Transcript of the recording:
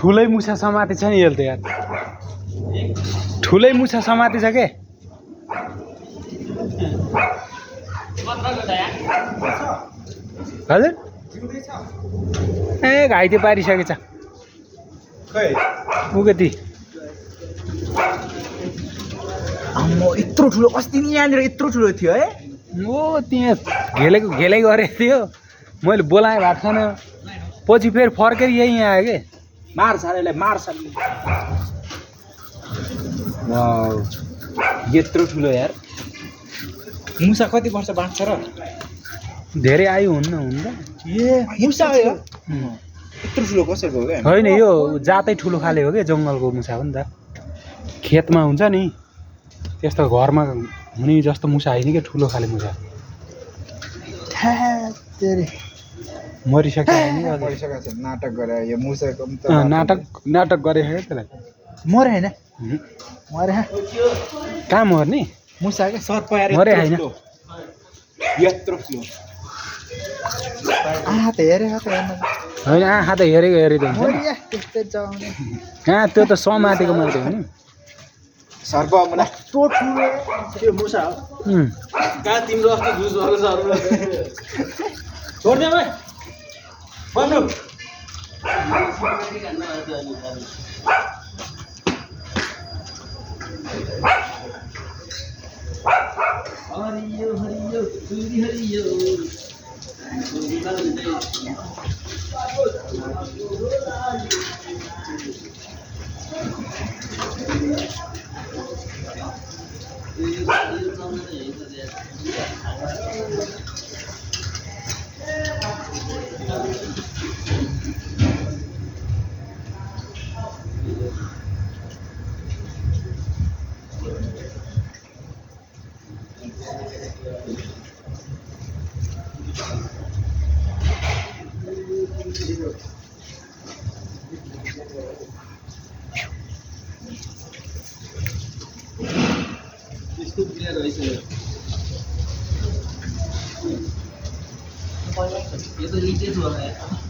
ठुलै मुसा समाते छ नि यसले त यार ठुलै मुसा समाते छ के हजुर ए घाइते पारिसकेछ ऊ कति अम्मो यत्रो ठुलो अस्ति नि यहाँनिर यत्रो ठुलो थियो है ओ त्यहाँ घेलै गरेको थियो मैले बोलाएँ भएको छैन पछि फेरि फर्केर यही यहाँ आयो के मार्छ यसलाई मार्छ यत्रो ठुलो यार मुसा कति वर्ष बाँच्छ र धेरै आयु हुन्न हुन्न ए मुसा हो यत्रो ठुलो कसरी हो क्या होइन यो जातै ठुलो खाले हो क्या जङ्गलको मुसा हो नि त खेतमा हुन्छ नि त्यस्तो घरमा हुने जस्तो मुसा होइन क्या ठुलो खाले मुसा मरिसक्यो नाटक गरे यो मुसाको नाटक गरे है त्यसलाई मरे होइन मरे कहाँ मर्ने मुसा क्या सर्प मरे होइन यत्रो ठुलो आहा त हेरे होइन आँखा त हेरेको हेरेको हुन्छ कहाँ त्यो त समातेको मात्रै हो नि सर्प मलाई यत्रो ठुलो त्यो मुसा हो कहाँ तिम्रो अस्ति जुस भएको सर्प छोड्ने भाइ भन्नु हरियो हरियो चुरी हरियो इसको क्लियर वैसे ये तो नीचे से हो रहा है